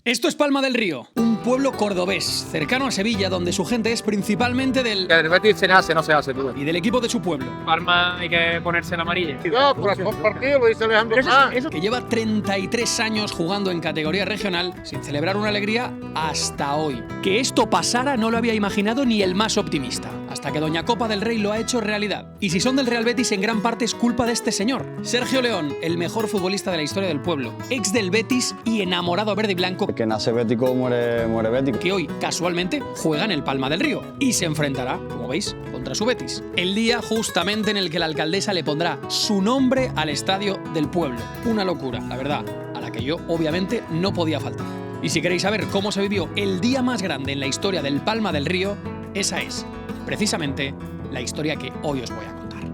Esto es Palma del Río, un pueblo cordobés, cercano a Sevilla, donde su gente es principalmente del... Que el Betis se nace, no se hace, tú. y del equipo de su pueblo. Palma hay que ponerse en amarilla. No, por el partido lo dice Alejandro Sanz. Que lleva 33 años jugando en categoría regional sin celebrar una alegría hasta hoy. Que esto pasara no lo había imaginado ni el más optimista, hasta que Doña Copa del Rey lo ha hecho realidad. Y si son del Real Betis, en gran parte es culpa de este señor, Sergio León, el mejor futbolista de la historia del pueblo, ex del Betis y enamorado verde y blanco, Que nace bético, muere bético. que hoy, casualmente, juega en el Palma del Río y se enfrentará, como veis, contra su Betis. El día justamente en el que la alcaldesa le pondrá su nombre al estadio del pueblo. Una locura, la verdad, a la que yo, obviamente, no podía faltar. Y si queréis saber cómo se vivió el día más grande en la historia del Palma del Río, esa es, precisamente, la historia que hoy os voy a contar.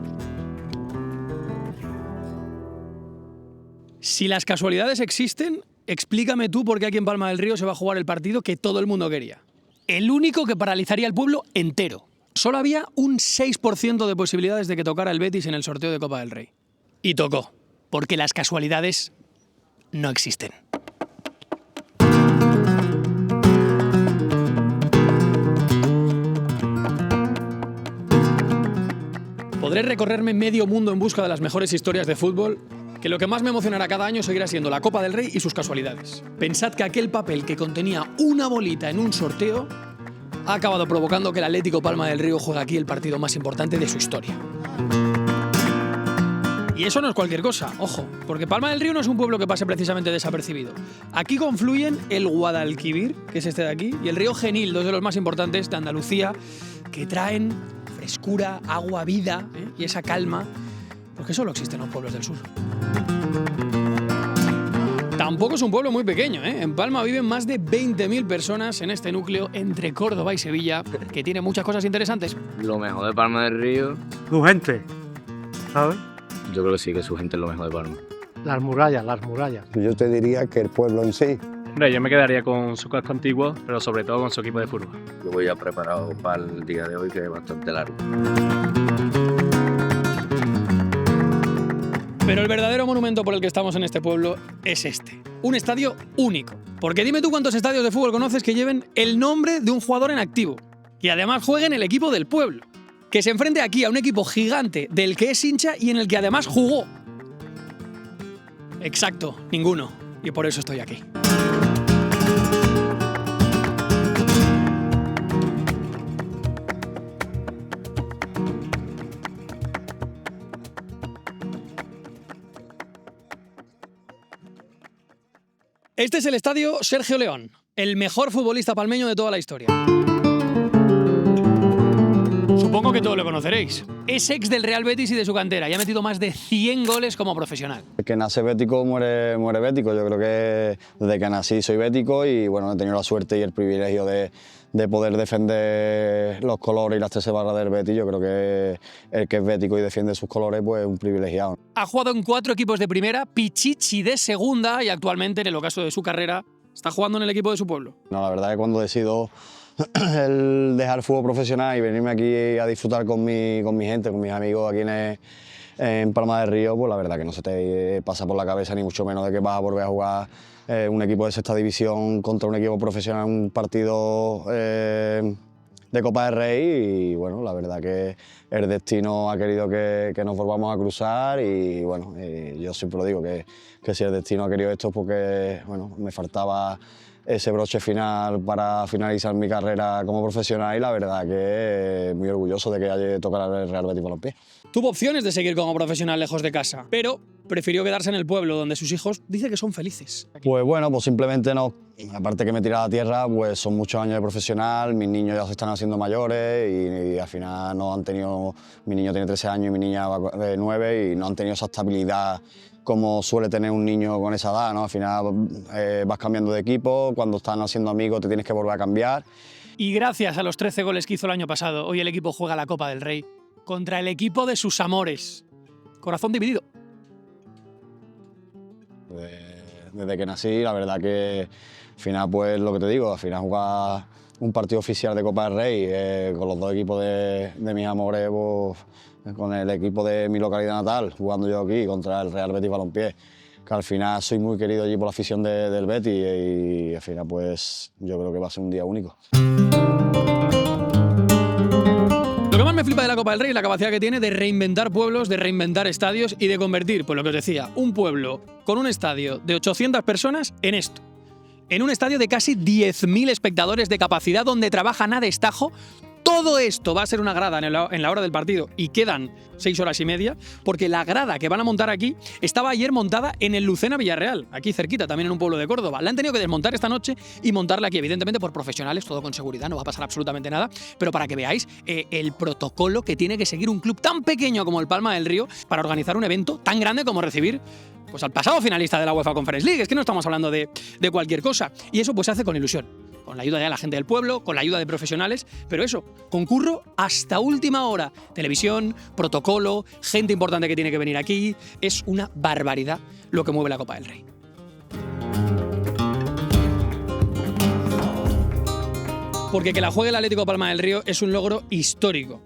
Si las casualidades existen, explícame tú por qué aquí en Palma del Río se va a jugar el partido que todo el mundo quería. El único que paralizaría el pueblo entero. Solo había un 6% de posibilidades de que tocara el Betis en el sorteo de Copa del Rey. Y tocó, porque las casualidades no existen. Podré recorrerme medio mundo en busca de las mejores historias de fútbol, que lo que más me emocionará cada año seguirá siendo la Copa del Rey y sus casualidades. Pensad que aquel papel que contenía una bolita en un sorteo ha acabado provocando que el Atlético Palma del Río juegue aquí el partido más importante de su historia. Y eso no es cualquier cosa, ojo, porque Palma del Río no es un pueblo que pase precisamente desapercibido. Aquí confluyen el Guadalquivir, que es este de aquí, y el río Genil, dos de los más importantes de Andalucía, que traen frescura, agua, vida, y esa calma, porque solo existen los pueblos del sur. Tampoco es un pueblo muy pequeño, ¿eh? En Palma viven más de 20.000 personas en este núcleo entre Córdoba y Sevilla, que tiene muchas cosas interesantes. Lo mejor de Palma del Río, Su gente, ¿sabes? yo creo que sí, que su gente es lo mejor de Palma. Las murallas, las murallas. Yo te diría que el pueblo en sí. Hombre, yo me quedaría con su casco antiguo, pero sobre todo con su equipo de fútbol. Yo voy ya preparado para el día de hoy, que es bastante largo. Pero el verdadero monumento por el que estamos en este pueblo es este. Un estadio único. Porque dime tú cuántos estadios de fútbol conoces que lleven el nombre de un jugador en activo. Que además juegue en el equipo del pueblo. Que se enfrente aquí a un equipo gigante del que es hincha y en el que además jugó. Exacto, ninguno. Y por eso estoy aquí. Este es el estadio Sergio León, el mejor futbolista palmeño de toda la historia. Supongo que todos lo conoceréis. Es ex del Real Betis y de su cantera y ha metido más de 100 goles como profesional. El que nace bético, muere bético. Yo creo que desde que nací soy bético y bueno, he tenido la suerte y el privilegio de poder defender los colores y las 13 barras del Betis. Yo creo que el que es bético y defiende sus colores pues es un privilegiado. Ha jugado en 4 equipos de primera, Pichichi de segunda y actualmente, en el ocaso de su carrera, está jugando en el equipo de su pueblo. No, la verdad es que cuando decido el dejar el fútbol profesional y venirme aquí a disfrutar con mi gente, con mis amigos aquí en Palma del Río, pues la verdad que no se te pasa por la cabeza ni mucho menos de que vas a volver a jugar un equipo de sexta división contra un equipo profesional en un partido de Copa del Rey y bueno, la verdad que el destino ha querido que nos volvamos a cruzar y bueno, yo siempre lo digo que si el destino ha querido esto es porque bueno, me faltaba ese broche final para finalizar mi carrera como profesional y la verdad que muy orgulloso de que haya tocado el Real Betis Balompié. Tuvo opciones de seguir como profesional lejos de casa, pero prefirió quedarse en el pueblo donde sus hijos dice que son felices. Pues bueno, pues simplemente no, aparte que me tiré a la tierra, pues son muchos años de profesional, mis niños ya se están haciendo mayores y al final no han tenido, mi niño tiene 13 años y mi niña va de 9 y no han tenido esa estabilidad como suele tener un niño con esa edad, ¿no? Al final vas cambiando de equipo, cuando están haciendo amigos te tienes que volver a cambiar. Y gracias a los 13 goles que hizo el año pasado, hoy el equipo juega la Copa del Rey contra el equipo de sus amores. Corazón dividido. Desde que nací, la verdad que al final, pues lo que te digo, al final jugar un partido oficial de Copa del Rey con los dos equipos de mis amores, pues, con el equipo de mi localidad natal, jugando yo aquí contra el Real Betis Balompié, que al final soy muy querido allí por la afición del Betis y al final pues yo creo que va a ser un día único. Lo que más me flipa de la Copa del Rey es la capacidad que tiene de reinventar pueblos, de reinventar estadios y de convertir, pues lo que os decía, un pueblo con un estadio de 800 personas en esto. En un estadio de casi 10.000 espectadores de capacidad donde trabajan a destajo. Todo esto va a ser una grada en la hora del partido y quedan 6 horas y media, porque la grada que van a montar aquí estaba ayer montada en el Lucena Villarreal, aquí cerquita, también en un pueblo de Córdoba. La han tenido que desmontar esta noche y montarla aquí, evidentemente por profesionales, todo con seguridad, no va a pasar absolutamente nada, pero para que veáis el protocolo que tiene que seguir un club tan pequeño como el Palma del Río para organizar un evento tan grande como recibir pues al pasado finalista de la UEFA Conference League. Es que no estamos hablando de cualquier cosa. Y eso pues se hace con ilusión, con la ayuda de la gente del pueblo, con la ayuda de profesionales, pero eso, concurro hasta última hora. Televisión, protocolo, gente importante que tiene que venir aquí. Es una barbaridad lo que mueve la Copa del Rey. Porque que la juegue el Atlético Palma del Río es un logro histórico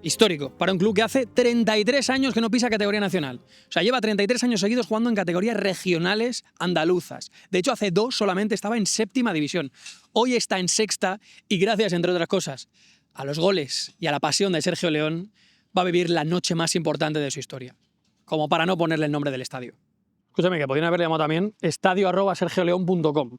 para un club que hace 33 años que no pisa categoría nacional. O sea, lleva 33 años seguidos jugando en categorías regionales andaluzas. De hecho, hace 2 solamente estaba en 7ª división. Hoy está en 6ª y gracias, entre otras cosas, a los goles y a la pasión de Sergio León, va a vivir la noche más importante de su historia. Como para no ponerle el nombre del estadio. Escúchame, que podrían haberle llamado también estadio@sergioleón.com.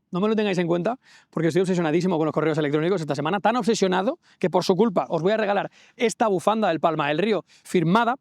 No me lo tengáis en cuenta porque estoy obsesionadísimo con los correos electrónicos esta semana, tan obsesionado que por su culpa os voy a regalar esta bufanda del Palma del Río firmada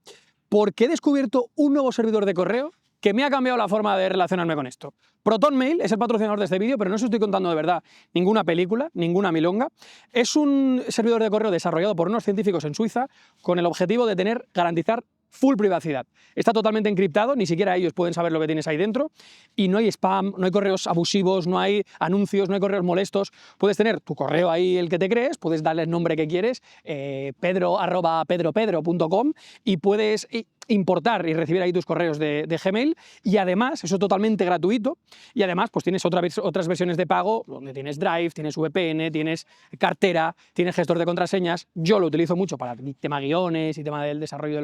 porque he descubierto un nuevo servidor de correo que me ha cambiado la forma de relacionarme con esto. ProtonMail es el patrocinador de este vídeo, pero no os estoy contando de verdad ninguna película, ninguna milonga. Es un servidor de correo desarrollado por unos científicos en Suiza con el objetivo de garantizar full privacidad. Está totalmente encriptado, ni siquiera ellos pueden saber lo que tienes ahí dentro y no hay spam, no hay correos abusivos, no hay anuncios, no hay correos molestos. Puedes tener tu correo ahí, el que te crees, puedes darle el nombre que quieres, pedro@pedropedro.com y puedes importar y recibir ahí tus correos de Gmail y además, eso es totalmente gratuito y además pues tienes otras versiones de pago donde tienes Drive, tienes VPN, tienes cartera, tienes gestor de contraseñas. Yo lo utilizo mucho para tema guiones y tema del desarrollo de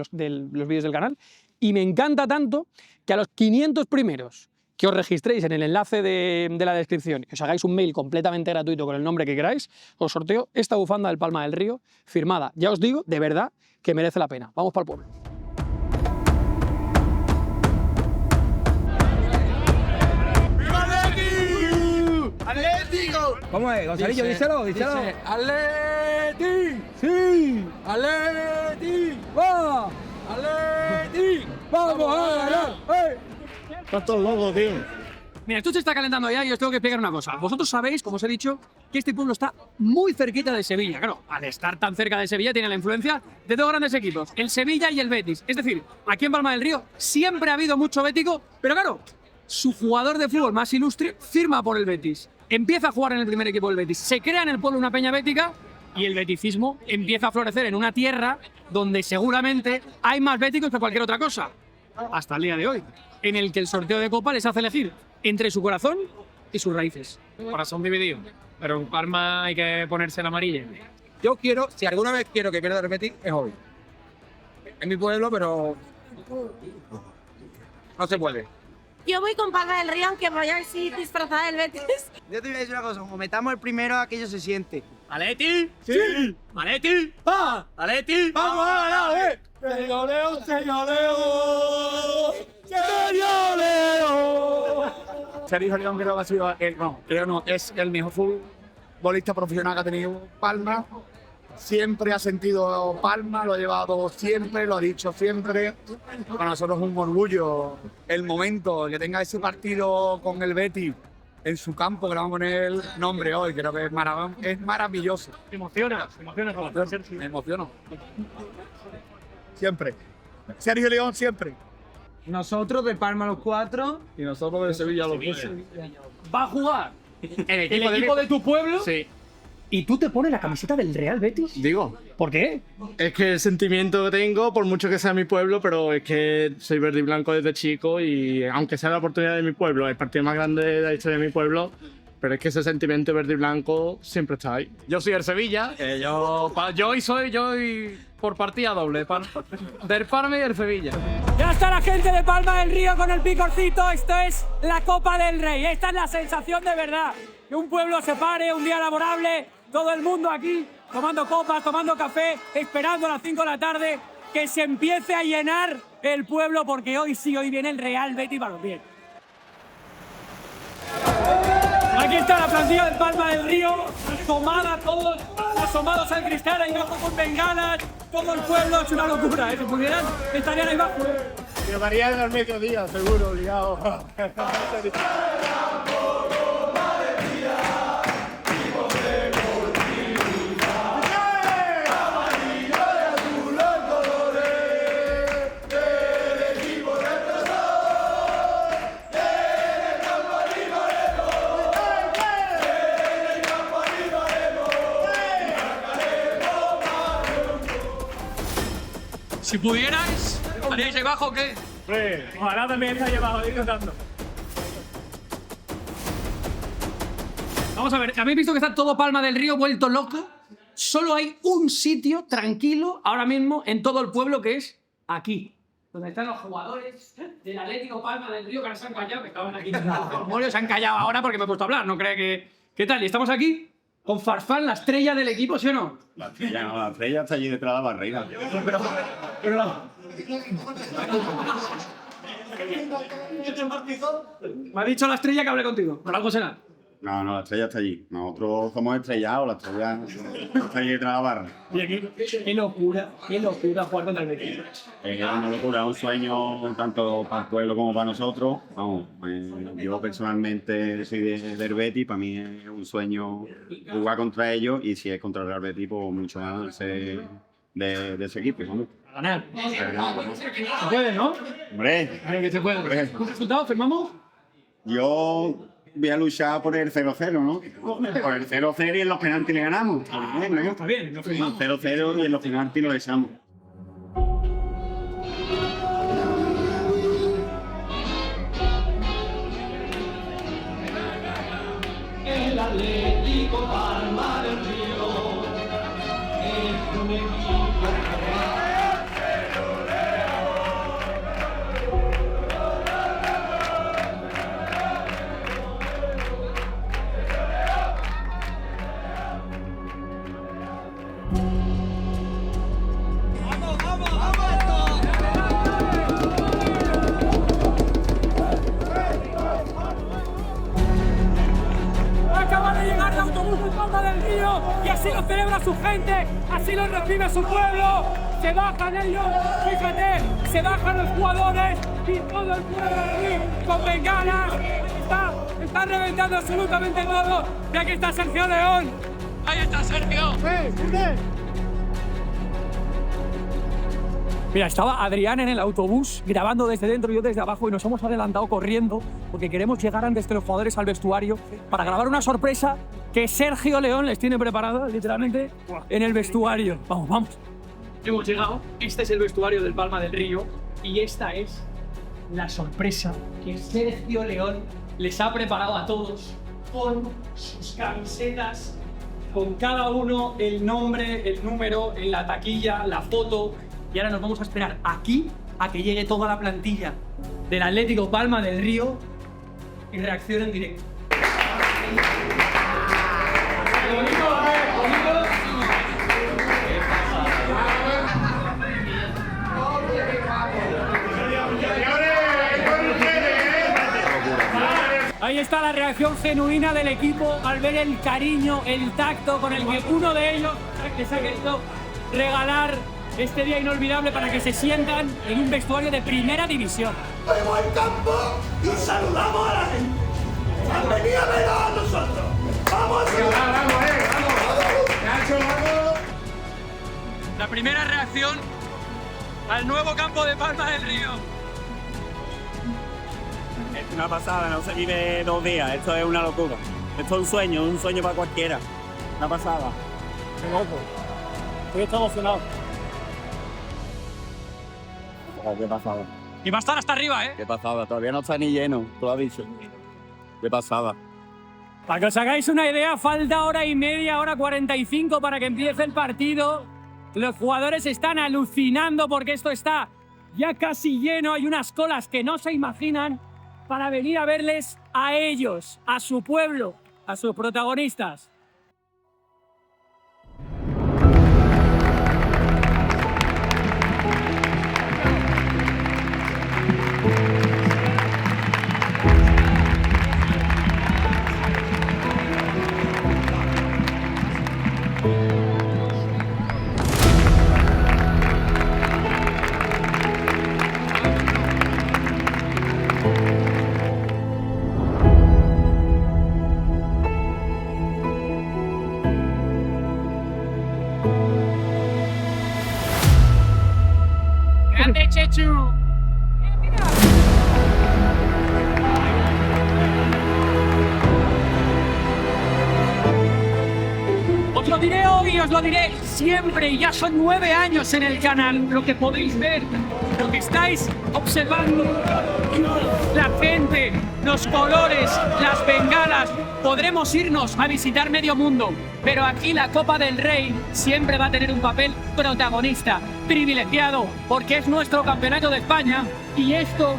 los vídeos del canal y me encanta tanto que a los 500 primeros que os registréis en el enlace de la descripción y os hagáis un mail completamente gratuito con el nombre que queráis, os sorteo esta bufanda del Palma del Río firmada. Ya os digo, de verdad, que merece la pena. Vamos para el pueblo. ¡Atlético! ¿Cómo es, Gonzalillo? Díselo. ¡Atleti! ¡Sí! ¡Atleti! ¡Va! ¡Atleti! ¡Vamos a ganar! Están todos locos, tío. Mira, esto se está calentando ya y os tengo que explicar una cosa. Vosotros sabéis, como os he dicho, que este pueblo está muy cerquita de Sevilla. Claro, al estar tan cerca de Sevilla tiene la influencia de 2 grandes equipos, el Sevilla y el Betis. Es decir, aquí en Palma del Río siempre ha habido mucho bético, pero claro, su jugador de fútbol más ilustre firma por el Betis. Empieza a jugar en el primer equipo del Betis. Se crea en el pueblo una peña bética y el beticismo empieza a florecer en una tierra donde seguramente hay más béticos que cualquier otra cosa. Hasta el día de hoy, en el que el sorteo de Copa les hace elegir entre su corazón y sus raíces. Corazón dividido, pero en Palma hay que ponerse en amarilla. Yo quiero, si alguna vez quiero que pierda el Betis, es hoy. Es mi pueblo, pero no se puede. Yo voy con Palma del Río, aunque vaya así disfrazada del Betis. Yo te voy a decir una cosa, como metamos el primero, aquello se siente. ¿Aleti? ¡Sí! ¿Aleti? ¡Va! ¿Aleti? ¡Vamos a ganar, ¡Señor León, señor León! ¡Señor León! Sergio León creo que ha sido es el mejor futbolista profesional que ha tenido Palma. Siempre ha sentido Palma, lo ha llevado siempre, lo ha dicho siempre. Para nosotros es un orgullo el momento que tenga ese partido con el Betis en su campo, que le vamos a poner el nombre hoy. Creo que es maravilloso. ¿Te emociona? Me emociono. Siempre. Sergio León siempre. Nosotros de Palma los 4. Y nosotros de Sevilla los 12. Va a jugar el equipo de tu pueblo. Sí. ¿Y tú te pones la camiseta del Real Betis? Digo, ¿Por qué? es que el sentimiento que tengo, por mucho que sea mi pueblo, pero es que soy verde y blanco desde chico y aunque sea la oportunidad de mi pueblo, el partido más grande de la historia de mi pueblo, pero es que ese sentimiento verde y blanco siempre está ahí. Yo soy el Sevilla, yo soy por partida doble, del Palma y del Sevilla. Ya está la gente de Palma del Río con el picorcito. Esto es la Copa del Rey. Esta es la sensación de verdad. Que un pueblo se pare, un día laborable, todo el mundo aquí tomando copas, tomando café, esperando a las 5 de la tarde que se empiece a llenar el pueblo, porque hoy sí, hoy viene el Real Betis Balompié. Aquí está la plantilla del Palma del Río, asomada todos, asomados al cristal, ahí abajo con bengalas, todo el pueblo, es una locura, si pudieran, estarían ahí abajo. Llevarían al mediodía, seguro, obligado. Si pudierais, ¿estaríais ahí abajo o qué? Ojalá también está llevado, disfrutando. Vamos a ver, ¿habéis visto que está todo Palma del Río vuelto loco? Solo hay un sitio tranquilo ahora mismo en todo el pueblo, que es aquí, donde están los jugadores del Atlético Palma del Río, que ahora se han callado, que estaban aquí. Se han callado ahora porque me he puesto a hablar, no cree que... ¿Qué tal? Y estamos aquí con Farfán, la estrella del equipo, ¿sí o no? La estrella no, la estrella está allí detrás de la barriga. Me ha dicho la estrella que hable contigo, por algo será. No, la estrella está allí. Nosotros somos estrellados, la estrella está allí detrás de la barra. Y aquí, qué locura jugar contra el Betis. Es una locura, un sueño tanto para el pueblo como para nosotros. Vamos, yo personalmente soy del Betis, para mí es un sueño jugar contra ellos, y si es contra el Real Betis, pues mucho más de ese equipo, ¿no? Ganar. Se puede, ¿no? Hombre, Que se puede. ¿Un resultado? ¿Firmamos? yo voy a luchar por el 0-0, ¿no? Por el 0-0 y en los penaltis le ganamos. Está bien, no firmamos. 0-0 y en los penaltis lo echamos. El Atlético Palma del Río es un equipo. Acaba de llegar el autobús del Palma del Río y así lo celebra su gente, así lo recibe su pueblo. Se bajan ellos, fíjate, se bajan los jugadores y todo el pueblo aquí con bengalas. Está reventando absolutamente todo. Y aquí está Sergio León. Ahí está Sergio. Mira, estaba Adrián en el autobús grabando desde dentro y yo desde abajo, y nos hemos adelantado corriendo porque queremos llegar antes que los jugadores al vestuario para grabar una sorpresa que Sergio León les tiene preparada, literalmente, en el vestuario. Vamos. Hemos llegado. Este es el vestuario del Palma del Río y esta es la sorpresa que Sergio León les ha preparado a todos con sus camisetas, con cada uno el nombre, el número, en la taquilla, la foto. Y ahora nos vamos a esperar aquí a que llegue toda la plantilla del Atlético Palma del Río y reaccione en directo. Ahí está la reacción genuina del equipo al ver el cariño, el tacto con el que uno de ellos les ha querido regalar este día inolvidable para que se sientan en un vestuario de primera división. Vemos el campo y saludamos a la gente. Han venido a ver a nosotros. ¡Vamos! ¡Vamos! La primera reacción al nuevo campo de Palma del Río. Es una pasada, no se vive 2 días, esto es una locura. Esto es un sueño para cualquiera. Una pasada. Qué loco. Estoy emocionado. Qué pasada. Y va a estar hasta arriba, ¿eh? Qué pasada, todavía no está ni lleno, tú lo has dicho. Qué pasada. Para que os hagáis una idea, falta hora y media, hora 45 para que empiece el partido. Los jugadores están alucinando porque esto está ya casi lleno. Hay unas colas que no se imaginan para venir a verles a ellos, a su pueblo, a sus protagonistas. ¡Grande, Chechu! Os lo diré hoy, os lo diré siempre. Ya son 9 años en el canal. Lo que podéis ver, lo que estáis observando, la gente, los colores, las bengalas. Podremos irnos a visitar medio mundo, pero aquí la Copa del Rey siempre va a tener un papel protagonista, privilegiado, porque es nuestro campeonato de España y esto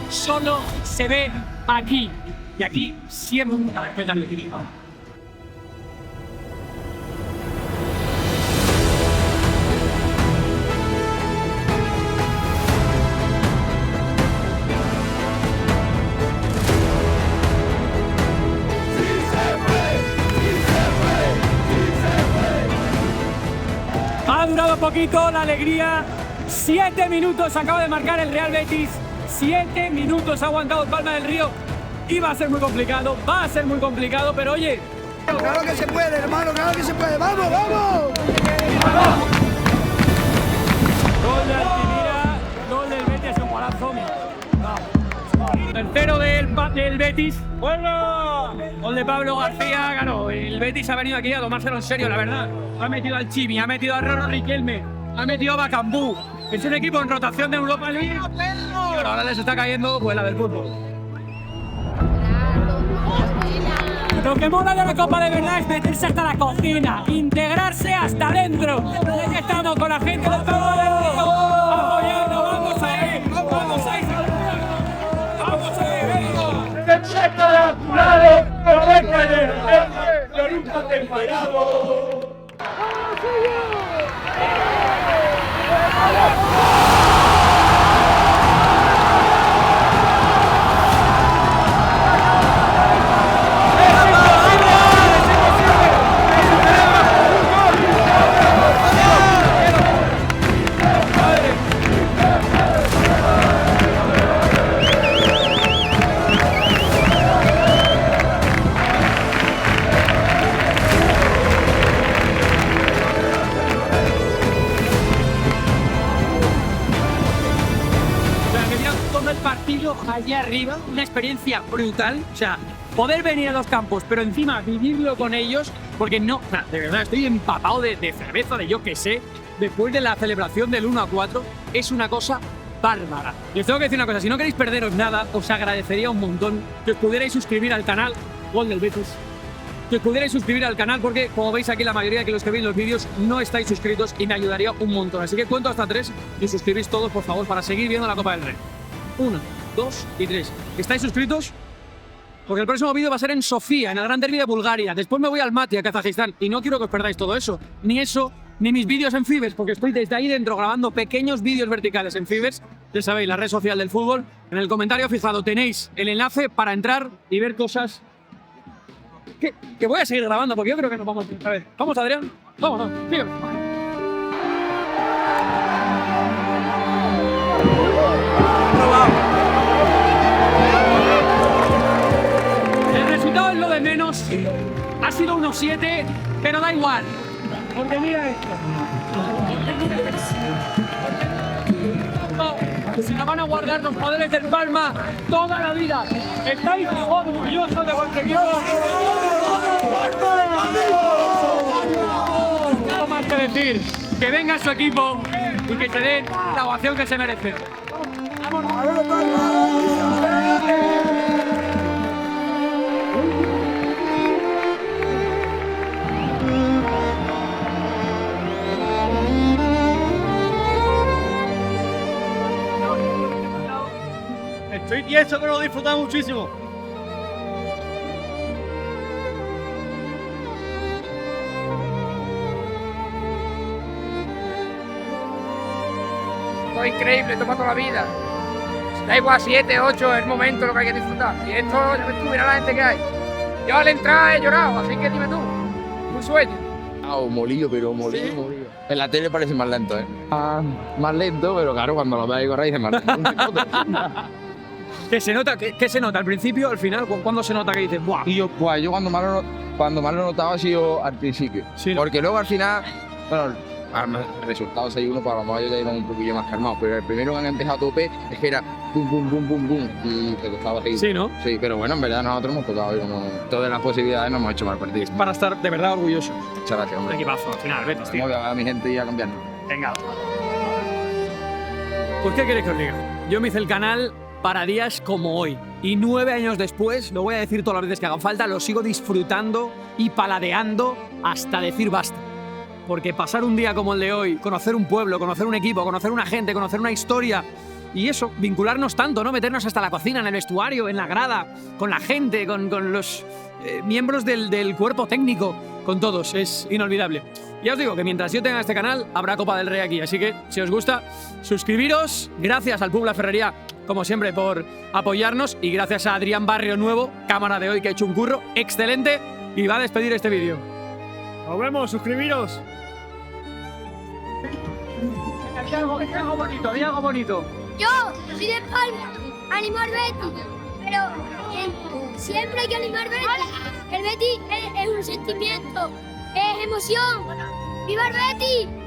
solo se ve aquí. Y aquí siempre respetan el equipo. Ha durado poquito la alegría. 7 minutos acaba de marcar el Real Betis. 7 minutos ha aguantado el Palma del Río. Y va a ser muy complicado, pero oye. Claro que se puede, hermano, claro que se puede. ¡Vamos, vamos! Gol de Altimira, gol del Betis, es un golazo. Tercero del Betis. ¡Bueno! Gol de Pablo García, claro. El Betis ha venido aquí a tomárselo en serio, la verdad. Ha metido al Chimi, ha metido a Roro Riquelme, ha metido a Bacambú. Es un equipo en rotación de Europa League. Y ahora les está cayendo pues la del fútbol. Lo que mola de la Copa de verdad es meterse hasta la cocina, integrarse hasta adentro. Aquí estamos con la gente del Palma del Río, apoyando. Vamos ahí, vamos ahí. Vamos ahí, ¡Pero nunca te fallamos! Allá arriba, una experiencia brutal, o sea, poder venir a los campos, pero encima vivirlo con ellos, porque no, de verdad, estoy empapado de cerveza, de yo que sé, después de la celebración del 1-4, es una cosa bárbara. Y os tengo que decir una cosa, si no queréis perderos nada, os agradecería un montón que os pudierais suscribir al canal Gol del Betis, que os pudierais suscribir al canal, porque como veis aquí la mayoría de los que veis los vídeos no estáis suscritos y me ayudaría un montón, así que cuento hasta 3 y suscribís todos, por favor, para seguir viendo la Copa del Rey. 1, 2 y 3. ¿Estáis suscritos? Porque el próximo vídeo va a ser en Sofía, en el Gran Derby de Bulgaria. Después me voy al Mati, a Kazajistán. Y no quiero que os perdáis todo eso. Ni eso, ni mis vídeos en Fibers, porque estoy desde ahí dentro grabando pequeños vídeos verticales en Fibers. Ya sabéis, la red social del fútbol. En el comentario fijado tenéis el enlace para entrar y ver cosas que voy a seguir grabando, porque yo creo que nos vamos a ver. ¿Vamos, Adrián? Vamos, Fibers. El resultado es lo de menos. Ha sido 1-7, pero da igual. Porque mira esto. Se la van a guardar los poderes del Palma toda la vida. ¿Estáis orgullosos de vuestro equipo? No más que decir. Que venga su equipo y que se den la ovación que se merece. ¡Vámonos! y eso que lo disfrutamos muchísimo. Esto es increíble, esto para toda la vida. Da igual 7, 8, es el momento lo que hay que disfrutar. Y esto, ya ves tú, mira la gente que hay. Yo al entrar he llorado, así que dime tú, un sueño. Molido, pero molido, ¿sí? Molido. En la tele parece más lento, ¿eh? Más lento, pero claro, cuando lo ves ahí correr dice más lento. ¿Qué se nota? ¿Qué se nota? ¿Al principio, al final? ¿Cuándo se nota que dices, ¡buah! Y yo cuando más lo notaba ha sido al principio. Sí, ¿no? Porque luego al final, bueno, el resultado 6-1 para los caballos ya iban un poquillo más calmados, pero el primero que han empezado a tope es que era bum, bum, bum, bum, bum, y te costaba seguir. Sí, ¿no? Sí, pero bueno, en verdad nosotros hemos tocado y como todas las posibilidades nos hemos hecho mal partido. Para estar de verdad orgulloso. Muchas gracias, hombre. Un equipazo, al final, Betis, tío. Voy a ver a mi gente y a cambiarnos. Venga. Pues, ¿qué queréis que os diga? Yo me hice el canal para días como hoy. Y 9 años después, lo voy a decir todas las veces que hagan falta, lo sigo disfrutando y paladeando hasta decir basta. Porque pasar un día como el de hoy, conocer un pueblo, conocer un equipo, conocer una gente, conocer una historia y eso, vincularnos tanto, ¿no? Meternos hasta la cocina, en el vestuario, en la grada, con la gente, con los miembros del cuerpo técnico, con todos, es inolvidable. Ya os digo que mientras yo tenga este canal, habrá Copa del Rey aquí, así que si os gusta, suscribiros. Gracias al Pub La Ferrería, como siempre, por apoyarnos y gracias a Adrián Barrio Nuevo, cámara de hoy, que ha hecho un curro excelente y va a despedir este vídeo. Nos vemos, suscribiros. Di algo bonito, di algo bonito. Yo soy de Palma, animo al Betis, pero siempre hay que animar Betis. El Betis es un sentimiento, es emoción. ¡Viva el Betis!